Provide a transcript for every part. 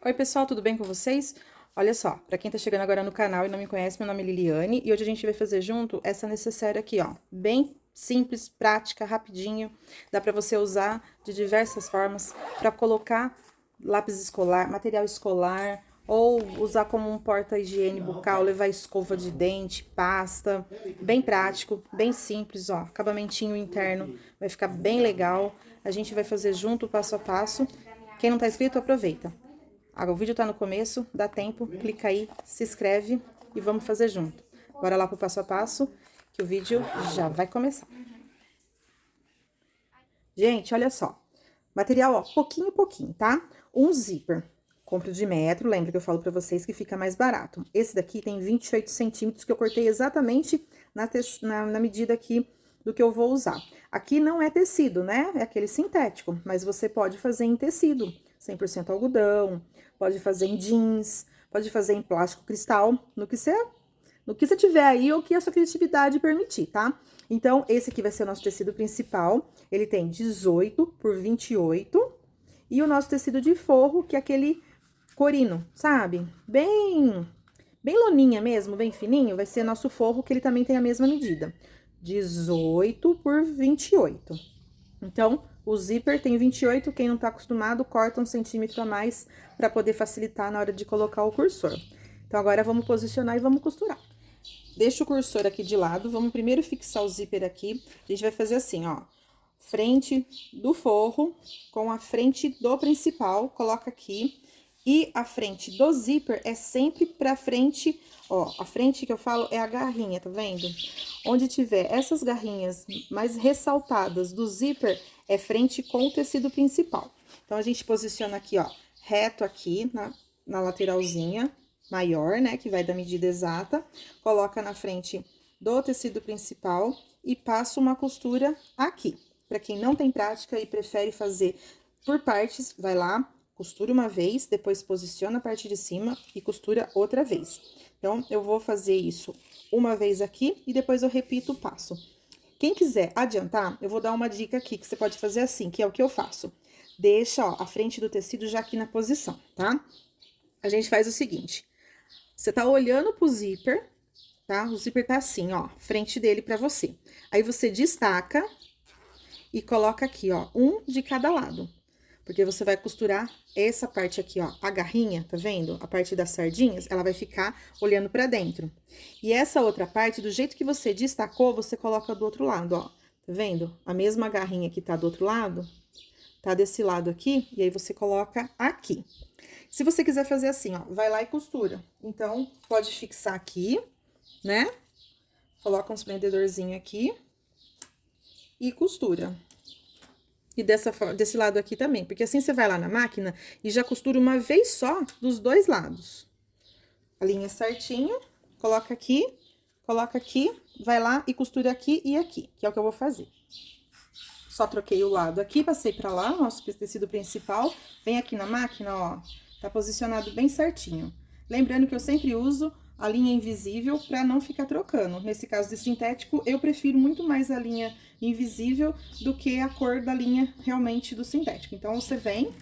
Oi, pessoal, tudo bem com vocês? Olha só, pra quem tá chegando agora no canal e não me conhece, meu nome é Liliane e hoje a gente vai fazer junto essa necessaire aqui, ó. Bem simples, prática, rapidinho. Dá pra você usar de diversas formas pra colocar lápis escolar, material escolar, ou usar como um porta-higiene bucal, levar escova de dente, pasta. Bem prático, bem simples, ó. Acabamentinho interno, vai ficar bem legal. A gente vai fazer junto, passo a passo. Quem não tá inscrito, aproveita. Agora, o vídeo tá no começo, dá tempo, clica aí, se inscreve e vamos fazer junto. Bora lá pro passo a passo, que o vídeo já vai começar. Gente, olha só. Material, ó, pouquinho em pouquinho, tá? Um zíper, compro de metro, lembra que eu falo pra vocês que fica mais barato. Esse daqui tem 28 centímetros, que eu cortei exatamente na medida aqui do que eu vou usar. Aqui não é tecido, né? É aquele sintético, mas você pode fazer em tecido, 100% algodão, pode fazer em jeans, pode fazer em plástico cristal, no que você tiver aí ou que a sua criatividade permitir, tá? Então, esse aqui vai ser o nosso tecido principal. Ele tem 18 por 28. E o nosso tecido de forro, que é aquele corino, sabe? Bem loninha mesmo, bem fininho. Vai ser nosso forro, que ele também tem a mesma medida. 18 por 28. Então, o zíper tem 28, quem não tá acostumado, corta 1 centímetro a mais para poder facilitar na hora de colocar o cursor. Então, agora vamos posicionar e vamos costurar. Deixa o cursor aqui de lado, vamos primeiro fixar o zíper aqui. A gente vai fazer assim, ó, frente do forro com a frente do principal, coloca aqui. E a frente do zíper é sempre pra frente, ó, a frente que eu falo é a garrinha, tá vendo? Onde tiver essas garrinhas mais ressaltadas do zíper, é frente com o tecido principal. Então, a gente posiciona aqui, ó, reto aqui na lateralzinha maior, né, que vai da medida exata, coloca na frente do tecido principal e passa uma costura aqui. Pra quem não tem prática e prefere fazer por partes, vai lá, costura uma vez, depois posiciona a parte de cima e costura outra vez. Então, eu vou fazer isso uma vez aqui e depois eu repito o passo. Quem quiser adiantar, eu vou dar uma dica aqui que você pode fazer assim, que é o que eu faço. Deixa, ó, a frente do tecido já aqui na posição, tá? A gente faz o seguinte, você tá olhando pro zíper, tá? O zíper tá assim, ó, frente dele pra você. Aí, você destaca e coloca aqui, ó, um de cada lado. Porque você vai costurar essa parte aqui, ó, a garrinha, tá vendo? A parte das sardinhas, ela vai ficar olhando pra dentro. E essa outra parte, do jeito que você destacou, você coloca do outro lado, ó. Tá vendo? A mesma garrinha que tá do outro lado, tá desse lado aqui, e aí você coloca aqui. Se você quiser fazer assim, ó, vai lá e costura. Então, pode fixar aqui, né? Coloca uns prendedorzinhos aqui e costura. E desse lado aqui também, porque assim você vai lá na máquina e já costura uma vez só dos dois lados. Alinha certinho, coloca aqui, vai lá e costura aqui e aqui, que é o que eu vou fazer. Só troquei o lado aqui, passei pra lá, nosso tecido principal, vem aqui na máquina, ó, tá posicionado bem certinho. Lembrando que eu sempre uso a linha invisível para não ficar trocando. Nesse caso de sintético, eu prefiro muito mais a linha invisível do que a cor da linha realmente do sintético. Então, você vem,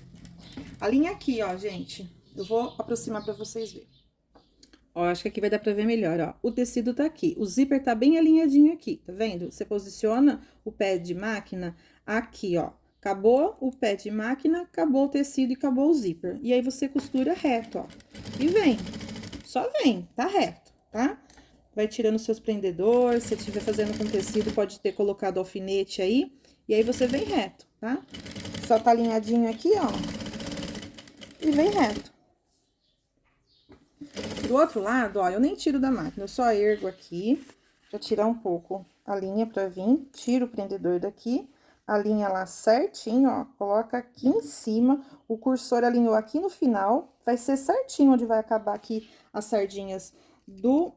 a linha aqui, ó, gente, eu vou aproximar para vocês verem. Ó, acho que aqui vai dar pra ver melhor, ó. O tecido tá aqui, o zíper tá bem alinhadinho aqui, tá vendo? Você posiciona o pé de máquina aqui, ó. Acabou o pé de máquina, acabou o tecido e acabou o zíper. E aí, você costura reto, ó. E vem. Só vem, tá reto, tá? Vai tirando seus prendedores, se estiver fazendo com tecido, pode ter colocado alfinete aí. E aí, você vem reto, tá? Só tá alinhadinho aqui, ó. E vem reto. Do outro lado, ó, eu nem tiro da máquina, eu só ergo aqui, pra tirar um pouco a linha pra vir, tiro o prendedor daqui, alinha lá certinho, ó, coloca aqui em cima, o cursor alinhou aqui no final, vai ser certinho onde vai acabar aqui as sardinhas do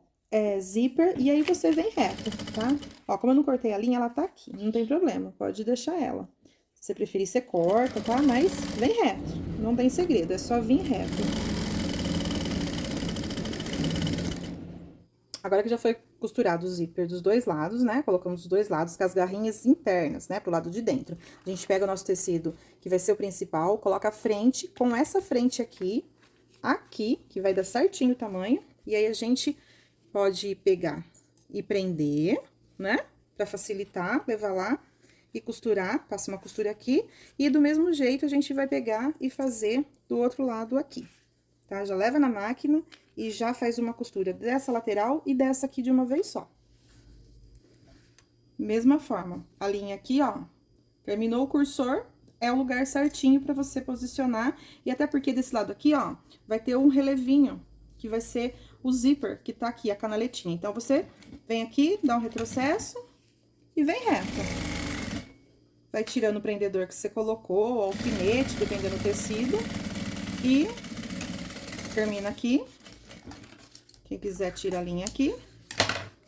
zíper, e aí você vem reto, tá? Ó, como eu não cortei a linha, ela tá aqui, não tem problema, pode deixar ela. Se você preferir, você corta, tá? Mas vem reto, não tem segredo, é só vir reto. Agora que já foi costurado o zíper dos dois lados, né? Colocamos os dois lados com as garrinhas internas, né? Pro lado de dentro. A gente pega o nosso tecido, que vai ser o principal, coloca a frente com essa frente aqui, aqui, que vai dar certinho o tamanho. E aí, a gente pode pegar e prender, né? Pra facilitar, levar lá e costurar, passa uma costura aqui. E do mesmo jeito, a gente vai pegar e fazer do outro lado aqui, tá? Já leva na máquina e já faz uma costura dessa lateral e dessa aqui de uma vez só. Mesma forma, a linha aqui, ó, terminou o cursor, é o lugar certinho pra você posicionar. E até porque desse lado aqui, ó, vai ter um relevinho, que vai ser o zíper, que tá aqui, a canaletinha. Então, você vem aqui, dá um retrocesso e vem reto. Vai tirando o prendedor que você colocou, ou alfinete, dependendo do tecido. E termina aqui. Quem quiser, tira a linha aqui.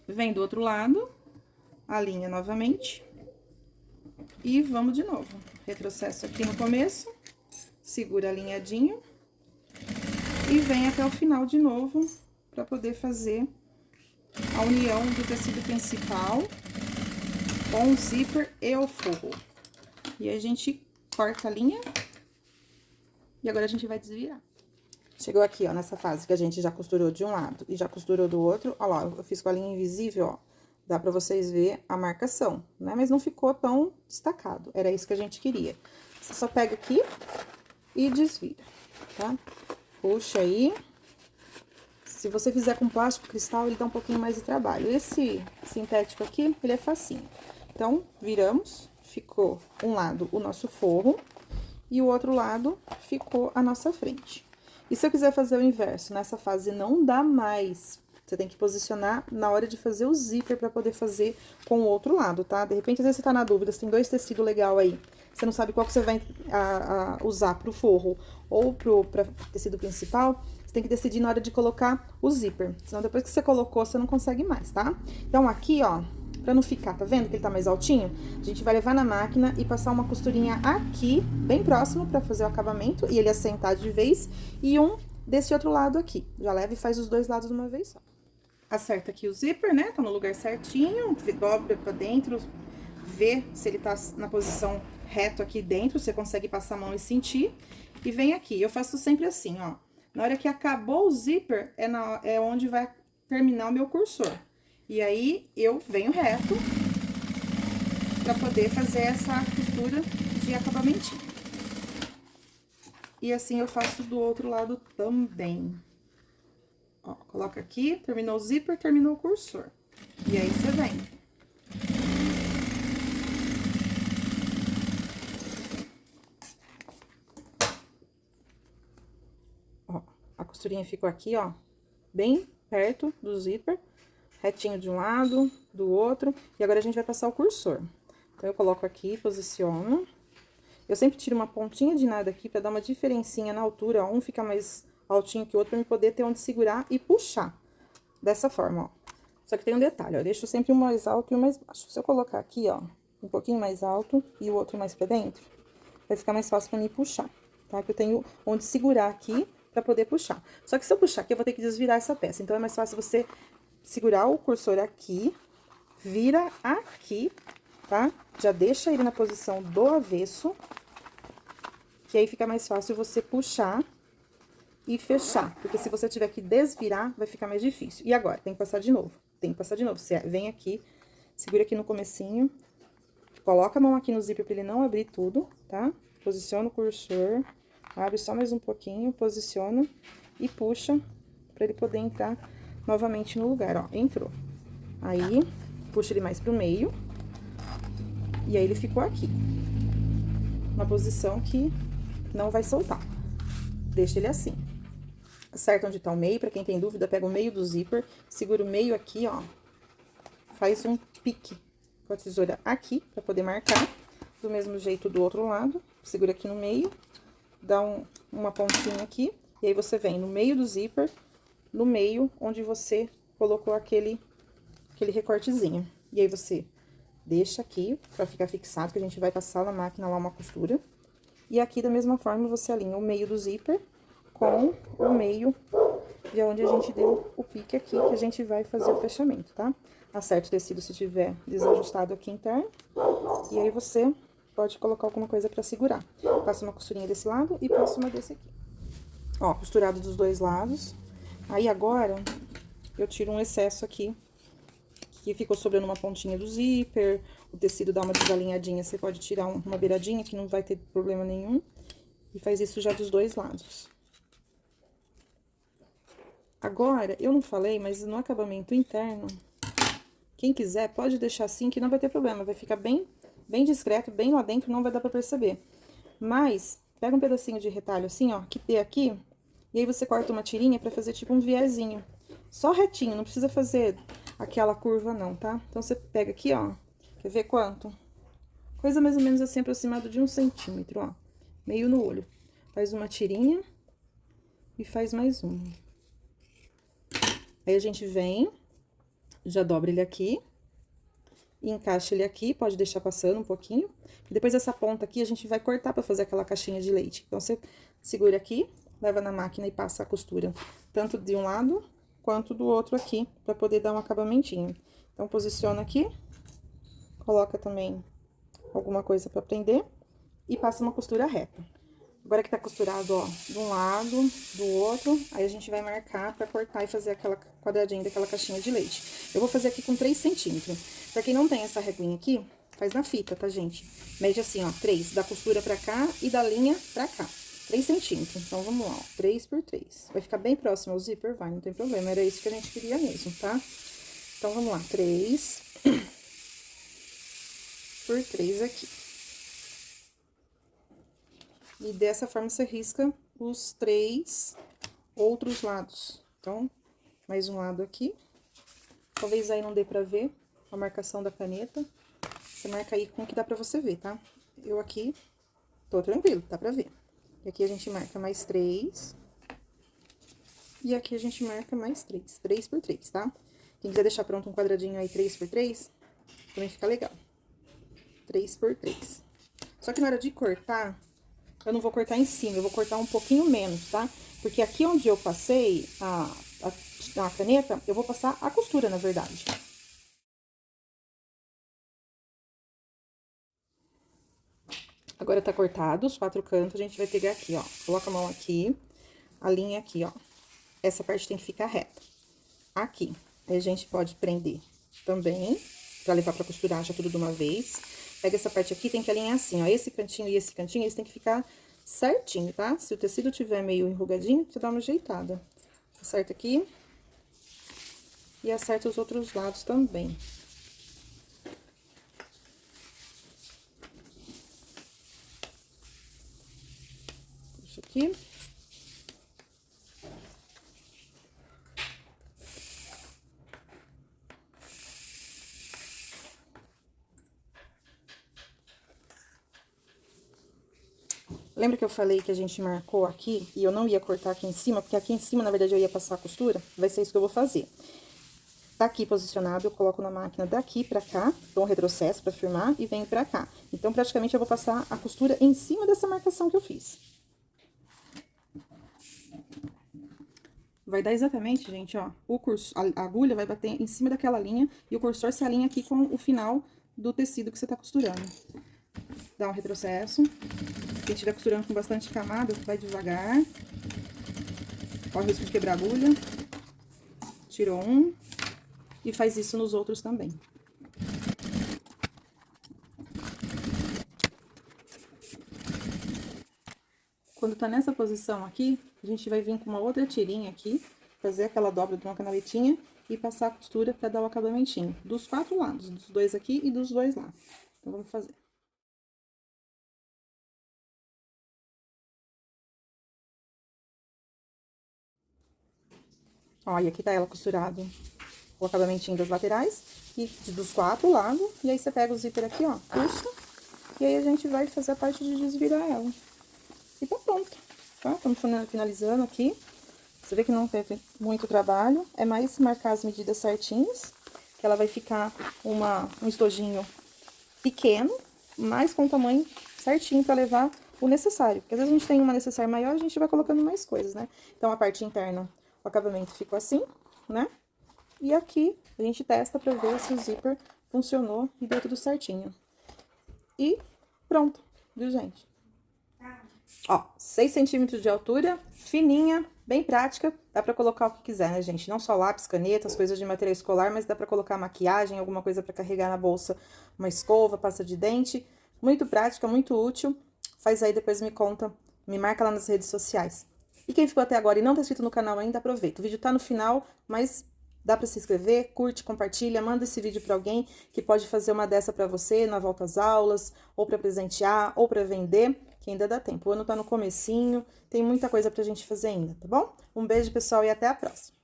Vem do outro lado, a linha novamente. E vamos de novo. Retrocesso aqui no começo, segura alinhadinho. E vem até o final de novo, pra poder fazer a união do tecido principal com o zíper e o forro. E aí, a gente corta a linha. E agora, a gente vai desvirar. Chegou aqui, ó, nessa fase que a gente já costurou de um lado e já costurou do outro. Ó lá, eu fiz com a linha invisível, ó. Dá pra vocês verem a marcação, né? Mas não ficou tão destacado. Era isso que a gente queria. Você só pega aqui e desvira, tá? Puxa aí. Se você fizer com plástico cristal, ele dá um pouquinho mais de trabalho. Esse sintético aqui, ele é facinho. Então, viramos, ficou um lado o nosso forro e o outro lado ficou a nossa frente. E se eu quiser fazer o inverso, nessa fase não dá mais. Você tem que posicionar na hora de fazer o zíper pra poder fazer com o outro lado, tá? De repente, às vezes você tá na dúvida, você tem dois tecidos legal aí. Você não sabe qual que você vai usar pro forro ou pra tecido principal. Você tem que decidir na hora de colocar o zíper. Senão, depois que você colocou, você não consegue mais, tá? Então, aqui, ó, pra não ficar, tá vendo que ele tá mais altinho? A gente vai levar na máquina e passar uma costurinha aqui, bem próximo, pra fazer o acabamento. E ele assentar de vez. E um desse outro lado aqui. Já leva e faz os dois lados de uma vez só. Acerta aqui o zíper, né? Tá no lugar certinho. Dobra pra dentro. Vê se ele tá na posição reto aqui dentro. Você consegue passar a mão e sentir. E vem aqui. Eu faço sempre assim, ó. Na hora que acabou o zíper, é onde vai terminar o meu cursor. E aí, eu venho reto pra poder fazer essa costura de acabamentinho. E assim, eu faço do outro lado também. Ó, coloca aqui, terminou o zíper, terminou o cursor. E aí, você vem. Ó, a costurinha ficou aqui, ó, bem perto do zíper. Retinho de um lado, do outro. E agora, a gente vai passar o cursor. Então, eu coloco aqui, posiciono. Eu sempre tiro uma pontinha de nada aqui pra dar uma diferencinha na altura. Um fica mais altinho que o outro, pra eu poder ter onde segurar e puxar. Dessa forma, ó. Só que tem um detalhe, ó. Eu deixo sempre um mais alto e um mais baixo. Se eu colocar aqui, ó, um pouquinho mais alto e o outro mais pra dentro, vai ficar mais fácil pra mim puxar, tá? Que eu tenho onde segurar aqui pra poder puxar. Só que se eu puxar aqui, eu vou ter que desvirar essa peça. Então, é mais fácil você segurar o cursor aqui, vira aqui, tá? Já deixa ele na posição do avesso, que aí fica mais fácil você puxar e fechar. Porque se você tiver que desvirar, vai ficar mais difícil. E agora, tem que passar de novo. Tem que passar de novo. Você vem aqui, segura aqui no comecinho, coloca a mão aqui no zíper pra ele não abrir tudo, tá? Posiciona o cursor, abre só mais um pouquinho, posiciona e puxa pra ele poder entrar novamente no lugar, ó. Entrou. Aí, puxa ele mais pro meio. E aí, ele ficou aqui. Uma posição que não vai soltar. Deixa ele assim. Acerta onde tá o meio, pra quem tem dúvida, pega o meio do zíper, segura o meio aqui, ó. Faz um pique com a tesoura aqui, pra poder marcar. Do mesmo jeito do outro lado, segura aqui no meio, dá uma pontinha aqui, e aí você vem no meio do zíper, no meio onde você colocou aquele recortezinho. E aí, você deixa aqui pra ficar fixado, que a gente vai passar na máquina lá uma costura. E aqui, da mesma forma, você alinha o meio do zíper com o meio de onde a gente deu o pique aqui, que a gente vai fazer o fechamento, tá? Acerta o tecido se tiver desajustado aqui interno. E aí, você pode colocar alguma coisa pra segurar. Passa uma costurinha desse lado e passa uma desse aqui. Ó, costurado dos dois lados. Aí, agora, eu tiro um excesso aqui, que ficou sobrando uma pontinha do zíper, o tecido dá uma desalinhadinha, você pode tirar uma beiradinha, que não vai ter problema nenhum. E faz isso já dos dois lados. Agora, eu não falei, mas no acabamento interno, quem quiser pode deixar assim, que não vai ter problema, vai ficar bem discreto, bem lá dentro, não vai dar pra perceber. Mas, pega um pedacinho de retalho assim, ó, que tem aqui, e aí você corta uma tirinha pra fazer tipo um viezinho. Só retinho, não precisa fazer aquela curva não, tá? Então, você pega aqui, ó, quer ver quanto? Coisa mais ou menos assim, aproximado de 1 centímetro, ó, meio no olho. Faz uma tirinha e faz mais uma. Aí, a gente vem, já dobra ele aqui, e encaixa ele aqui, pode deixar passando um pouquinho. E depois, essa ponta aqui, a gente vai cortar pra fazer aquela caixinha de leite. Então, você segura aqui, leva na máquina e passa a costura, tanto de um lado, quanto do outro aqui, pra poder dar um acabamentinho. Então, posiciona aqui, coloca também alguma coisa pra prender e passa uma costura reta. Agora que tá costurado, ó, de um lado, do outro, aí a gente vai marcar pra cortar e fazer aquela quadradinha daquela caixinha de leite. Eu vou fazer aqui com 3 centímetros. Pra quem não tem essa reguinha aqui, faz na fita, tá, gente? Mede assim, ó, 3, da costura pra cá e da linha pra cá. 3 centímetros. Então, vamos lá, ó, 3 por 3. Vai ficar bem próximo ao zíper? Vai, não tem problema, era isso que a gente queria mesmo, tá? Então, vamos lá, 3 por 3 aqui. E dessa forma, você risca os 3 outros lados. Então, mais um lado aqui. Talvez aí não dê pra ver a marcação da caneta. Você marca aí com o que dá pra você ver, tá? Eu aqui tô tranquilo, dá pra ver. E aqui a gente marca mais 3. E aqui a gente marca mais 3. 3 por 3, tá? Quem quiser deixar pronto um quadradinho aí 3 por 3, também fica legal. 3 por 3. Só que na hora de cortar, eu não vou cortar em cima, eu vou cortar um pouquinho menos, tá? Porque aqui onde eu passei a caneta, eu vou passar a costura, na verdade. Agora tá cortado os 4 cantos, a gente vai pegar aqui, ó. Coloca a mão aqui, a linha aqui, ó. Essa parte tem que ficar reta. Aqui, aí a gente pode prender também, pra levar pra costurar já tudo de uma vez. Pega essa parte aqui, tem que alinhar assim, ó. Esse cantinho e esse cantinho, eles tem que ficar certinho, tá? Se o tecido tiver meio enrugadinho, você dá uma ajeitada. Acerta aqui. E acerta os outros lados também. Puxa aqui. Lembra que eu falei que a gente marcou aqui e eu não ia cortar aqui em cima? Porque aqui em cima, na verdade, eu ia passar a costura. Vai ser isso que eu vou fazer. Tá aqui posicionado, eu coloco na máquina daqui pra cá, dou um retrocesso pra firmar e venho pra cá. Então, praticamente, eu vou passar a costura em cima dessa marcação que eu fiz. Vai dar exatamente, gente, ó, a agulha vai bater em cima daquela linha e o cursor se alinha aqui com o final do tecido que você tá costurando. Dá um retrocesso. Quem estiver costurando com bastante camada, vai devagar. Corre o risco de quebrar a agulha. Tirou um. E faz isso nos outros também. Quando tá nessa posição aqui, a gente vai vir com uma outra tirinha aqui, fazer aquela dobra de uma canaletinha e passar a costura pra dar o acabamentinho. Dos 4 lados, dos 2 aqui e dos 2 lá. Então, vamos fazer. Ó, e aqui tá ela costurado, o acabamentinho das laterais e dos 4 lados. E aí, você pega o zíper aqui, ó, puxa, e aí a gente vai fazer a parte de desvirar ela. E tá pronto, tá? Estamos finalizando aqui. Você vê que não teve muito trabalho, é mais marcar as medidas certinhas, que ela vai ficar um estojinho pequeno, mas com o tamanho certinho pra levar o necessário. Porque às vezes a gente tem uma necessária maior, a gente vai colocando mais coisas, né? Então, a parte interna, o acabamento ficou assim, né? E aqui, a gente testa pra ver se o zíper funcionou e deu tudo certinho. E pronto, viu, gente? Ó, 6 centímetros de altura, fininha, bem prática. Dá pra colocar o que quiser, né, gente? Não só lápis, caneta, as coisas de material escolar, mas dá pra colocar maquiagem, alguma coisa pra carregar na bolsa, uma escova, pasta de dente. Muito prática, muito útil. Faz aí, depois me conta, me marca lá nas redes sociais. E quem ficou até agora e não tá inscrito no canal ainda, aproveita. O vídeo tá no final, mas dá pra se inscrever, curte, compartilha, manda esse vídeo pra alguém que pode fazer uma dessa pra você na volta às aulas, ou pra presentear, ou pra vender, que ainda dá tempo. O ano tá no comecinho, tem muita coisa pra gente fazer ainda, tá bom? Um beijo, pessoal, e até a próxima.